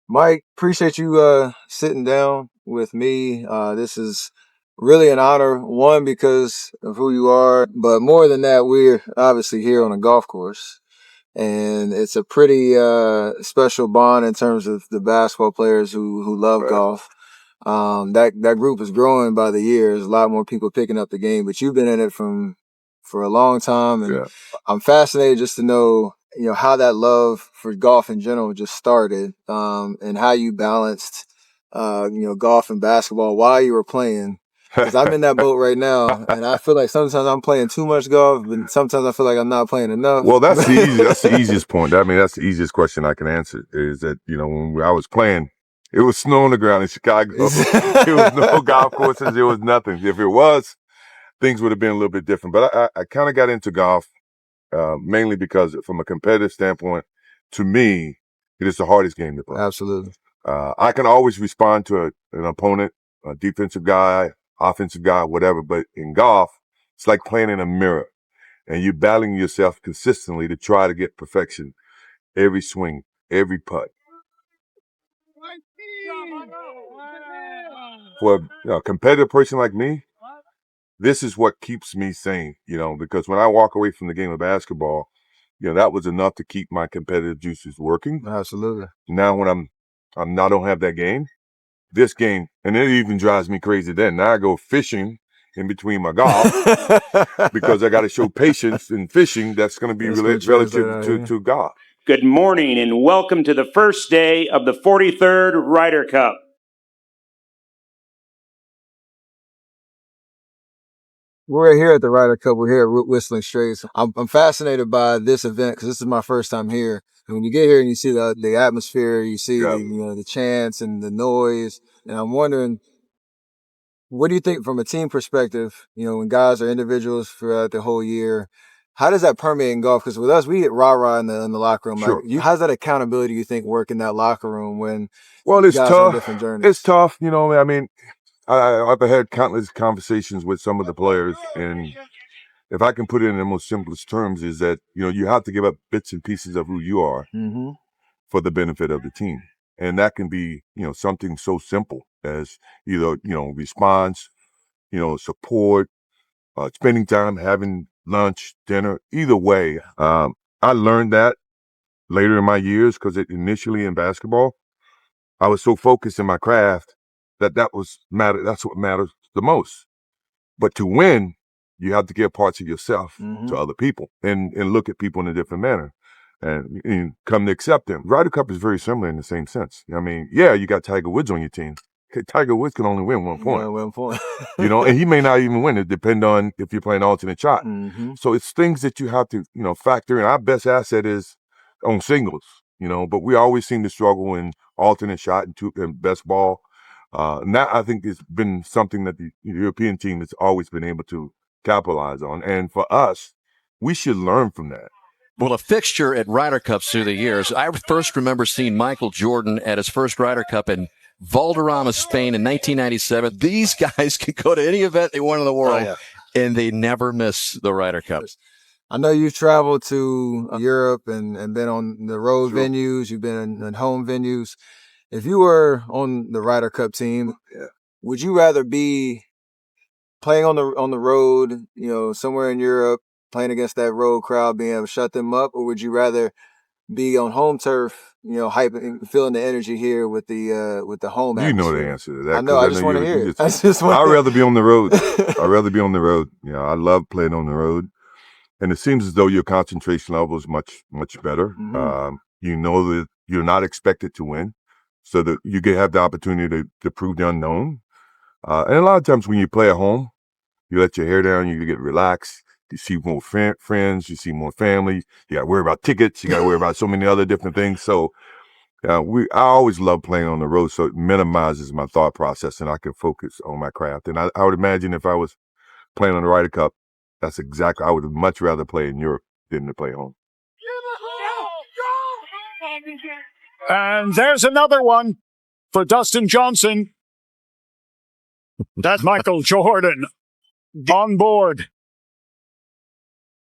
Mike, appreciate you sitting down with me. This is really an honor, one, because of who you are, but more than that, we're obviously here on a golf course. And it's a pretty special bond in terms of the basketball players who love golf. That group is growing by the years. A lot more people picking up the game, but you've been in it for a long time, and I'm fascinated just to know how that love for golf in general just started, and how you balanced golf and basketball while you were playing. Because I'm in that boat right now, and I feel like sometimes I'm playing too much golf, but sometimes I feel like I'm not playing enough. Well, that's the easiest point. I mean, that's the easiest question I can answer. Is that when I was playing, it was snow on the ground in Chicago. There was no golf courses. There was nothing. If it was, things would have been a little bit different. But I kind of got into golf mainly because, from a competitive standpoint, to me, it is the hardest game to play. Absolutely. I can always respond to an opponent, a defensive guy, offensive guy, whatever. But in golf, it's like playing in a mirror, and you're battling yourself consistently to try to get perfection every swing, every putt. For a competitive person like me, this is what keeps me sane, because when I walk away from the game of basketball, that was enough to keep my competitive juices working. Absolutely. Now when I don't have that game, this game, and it even drives me crazy then. Now I go fishing in between my golf because I got to show patience in fishing. That's going to be relative to golf. Good morning and welcome to the first day of the 43rd Ryder Cup. We're here at the Ryder Cup. We're here at Whistling Straits. I'm fascinated by this event because this is my first time here. And when you get here and you see the atmosphere, you see the chants and the noise, and I'm wondering, what do you think from a team perspective? When guys are individuals throughout the whole year, how does that permeate in golf? Because with us, we get rah-rah in the locker room. Sure. Like, how's that accountability, you think, work in that locker room when it's guys tough. are on different journeys? It's tough. I mean, I've had countless conversations with some of the players, and if I can put it in the most simplest terms, is that, you have to give up bits and pieces of who you are for the benefit of the team. And that can be, something so simple as either, response, support, spending time, having lunch, dinner, either way. I learned that later in my years because initially in basketball, I was so focused in my craft that's what matters the most. But to win, you have to give parts of yourself to other people and look at people in a different manner and come to accept them. Ryder Cup is very similar in the same sense. I mean, you got Tiger Woods on your team. Tiger Woods can only win 1 point. 1 point. And he may not even win. It depends on if you're playing alternate shot. So it's things that you have to, factor in. Our best asset is on singles, but we always seem to struggle in alternate shot and best ball. And that, I think, has been something that the European team has always been able to capitalize on. And for us, we should learn from that. Well, a fixture at Ryder Cups through the years. I first remember seeing Michael Jordan at his first Ryder Cup in Valderrama, Spain in 1997. These guys can go to any event they want in the world, and they never miss the Ryder Cup. I know you've traveled to Europe and been on the road venues. You've been in home venues. If you were on the Ryder Cup team, would you rather be playing on the road, somewhere in Europe, playing against that road crowd, being able to shut them up, or would you rather be on home turf, hyping, feeling the energy here with the home atmosphere? You know the answer to that. I know. I just want to hear it. I'd rather be on the road. I'd rather be on the road. I love playing on the road, and it seems as though your concentration level is much, much better. You know that you're not expected to win, so that you can have the opportunity to prove the unknown. And a lot of times when you play at home, you let your hair down, you get relaxed. You see more friends, you see more family. You got to worry about tickets. You got to worry about so many other different things. So I always love playing on the road, so it minimizes my thought process and I can focus on my craft. And I would imagine if I was playing on the Ryder Cup, I would much rather play in Europe than to play home. And there's another one for Dustin Johnson. That's Michael Jordan on board.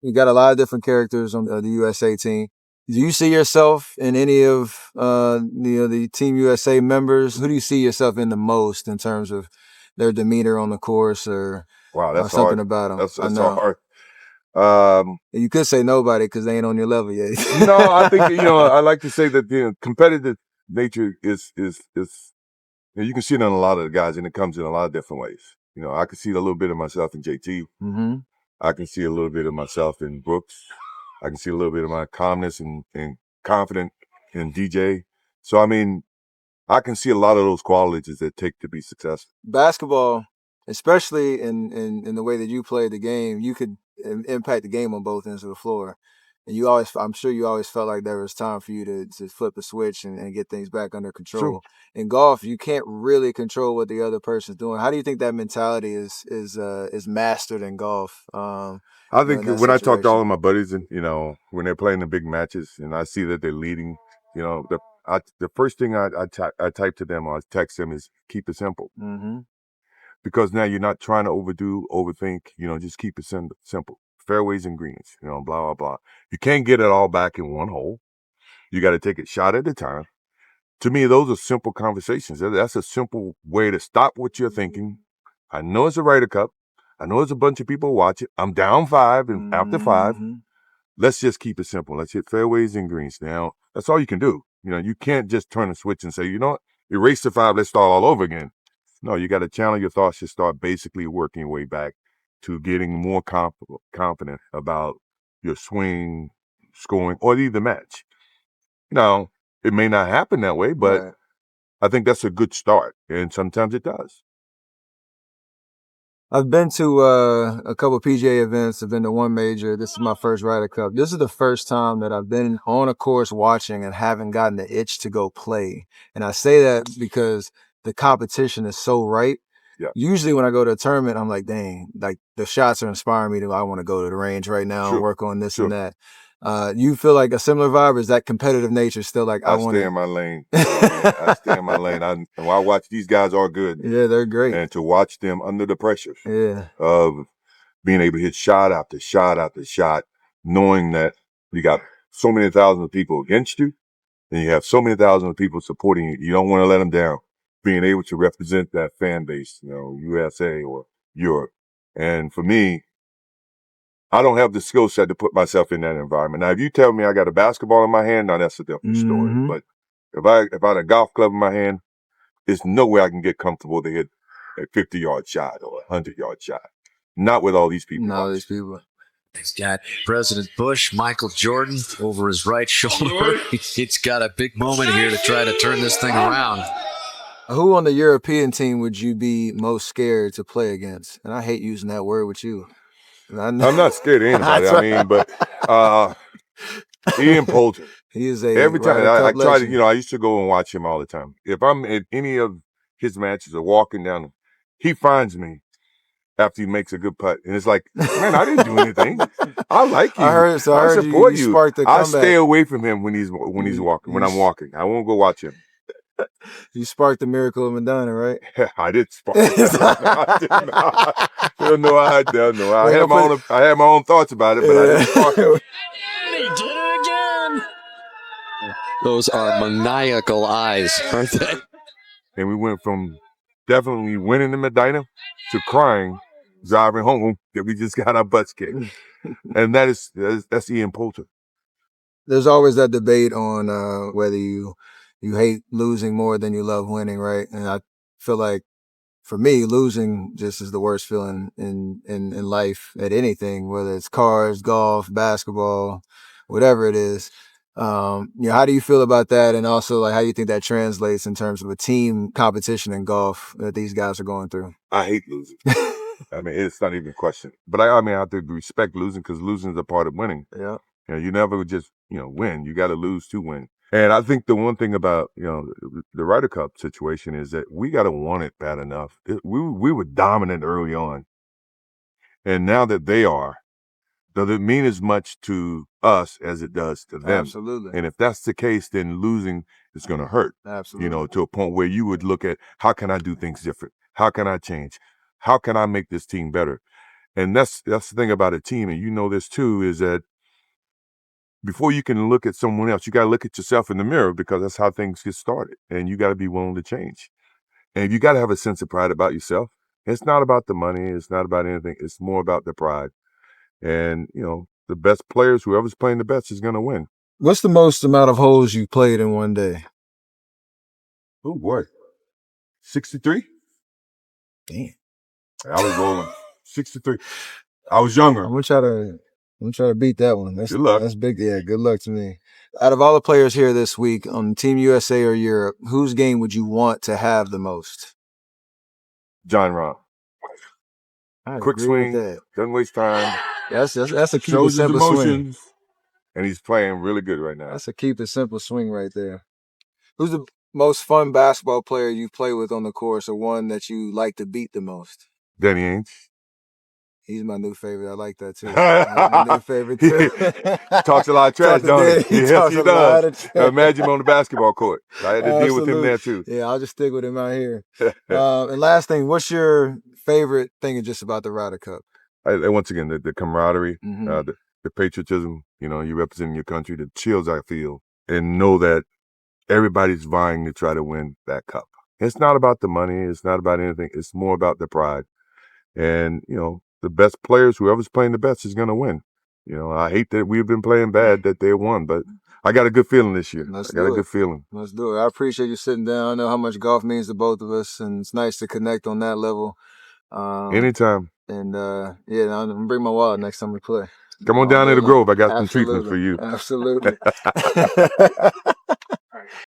You got a lot of different characters on the USA team. Do you see yourself in any of the Team USA members? Who do you see yourself in the most in terms of their demeanor on the course or That's something hard. about them? That's hard. You could say nobody because they ain't on your level yet. No, I think I like to say that competitive nature is you can see it in a lot of the guys, and it comes in a lot of different ways. I can see a little bit of myself in JT. Mm-hmm. I can see a little bit of myself in Brooks. I can see a little bit of my calmness and confidence in DJ. So, I mean, I can see a lot of those qualities that take to be successful. Basketball, especially in the way that you play the game, you could impact the game on both ends of the floor. And I'm sure you always felt like there was time for you to flip a switch and get things back under control. True. In golf, you can't really control what the other person's doing. How do you think that mentality is mastered in golf? I think when I talk to all of my buddies, and when they're playing the big matches, and I see that they're leading, the first thing I type to them or I text them is keep it simple. Mm-hmm. Because now you're not trying to overthink. Just keep it simple. Fairways and greens. Blah blah blah. You can't get it all back in one hole. You got to take it shot at a time. To me, those are simple conversations. That's a simple way to stop what you're thinking. I know it's a Ryder Cup. I know there's a bunch of people watching. I'm down 5 and after 5. Let's just keep it simple. Let's hit fairways and greens. Now, that's all you can do. You can't just turn a switch and say, erase the 5, let's start all over again. No, you got to channel your thoughts to start basically working your way back to getting more confident about your swing, scoring, or the match. It may not happen that way, but right. I think that's a good start, and sometimes it does. I've been to a couple of PGA events. I've been to one major. This is my first Ryder Cup. This is the first time that I've been on a course watching and haven't gotten the itch to go play. And I say that because the competition is so right. Yeah. Usually when I go to a tournament, I'm like, dang, like the shots are inspiring me I want to go to the range right now and work on this and that. You feel like a similar vibe, or is that competitive nature still like I stay in my lane? I stay in my lane. When I watch these guys are good. Yeah, they're great. And to watch them under the pressure of being able to hit shot after shot after shot, knowing that you got so many thousands of people against you, and you have so many thousands of people supporting you. You don't want to let them down. Being able to represent that fan base, USA or Europe. And for me, I don't have the skill set to put myself in that environment. Now, if you tell me I got a basketball in my hand, now that's a different story. But if I had a golf club in my hand, there's no way I can get comfortable to hit a 50-yard shot or a 100-yard shot. Not with all these people. Not all these people. He's got President Bush, Michael Jordan over his right shoulder. He's got a big moment here to try to turn this thing around. Who on the European team would you be most scared to play against? And I hate using that word with you. I'm not scared of anybody. But Ian Poulter. He is every time I try to, I used to go and watch him all the time. If I'm at any of his matches or walking down, he finds me after he makes a good putt, and it's like, man, I didn't do anything. I like you. I support you. I stay away from him when he's walking. When I'm walking, I won't go watch him. You sparked the miracle of Madonna, right? I did spark it. I did not. I don't know. I had my own thoughts about it, but I didn't spark it. He did it again. Those are maniacal eyes, aren't they? And we went from definitely winning in Medina to crying, driving home that we just got our butts kicked. And that's Ian Poulter. There's always that debate on whether you hate losing more than you love winning, right? And I feel like for me, losing just is the worst feeling in life at anything, whether it's cars, golf, basketball, whatever it is. How do you feel about that? And also, like, how do you think that translates in terms of a team competition in golf that these guys are going through? I hate losing. I mean, it's not even a question. But I have to respect losing because losing is a part of winning. Yeah. You never just, win. You got to lose to win. And I think the one thing about, the Ryder Cup situation is that we got to want it bad enough. We were dominant early on. And now that they are, does it mean as much to us as it does to them? Absolutely. And if that's the case, then losing is going to hurt. Absolutely. To a point where you would look at, how can I do things different? How can I change? How can I make this team better? And that's the thing about a team, and you know this too, is that before you can look at someone else, you got to look at yourself in the mirror, because that's how things get started. And you got to be willing to change. And you got to have a sense of pride about yourself. It's not about the money. It's not about anything. It's more about the pride. And, you know, the best players, whoever's playing the best is going to win. What's the most amount of holes you played in one day? Oh, boy. 63? Damn. I was rolling. 63. I was younger. I'm gonna try to beat that one. Good luck. That's big. Yeah, good luck to me. Out of all the players here this week on Team USA or Europe, whose game would you want to have the most? John Rahm. I Quick agree swing, with that. doesn't waste time. That's a keep it Shows his simple swing. emotions. And he's playing really good right now. That's a keep it simple swing right there. Who's the most fun basketball player you play with on the course, or one that you like to beat the most? Danny Ainge. He's my new favorite. I like that too. My new favorite too. Talks a lot of trash, don't he? Yes, he does. Imagine him on the basketball court. I had to deal with him there too. Yeah, I'll just stick with him out here. And last thing, what's your favorite thing just about the Ryder Cup? Once again, the camaraderie, Mm-hmm. the patriotism. You know, you representing your country. The chills I feel, and know that everybody's vying to try to win that cup. It's not about the money. It's not about anything. It's more about the pride. And, you know, the best players, whoever's playing the best is going to win. You know, I hate that we've been playing bad that they won, but I got a good feeling this year. Let's I got a good feeling. Let's do it. I appreciate you sitting down. I know how much golf means to both of us, and it's nice to connect on that level. Anytime. And yeah, I'm going to bring my wallet next time we play. Come on down to the Grove. I got some treatments for you. Absolutely.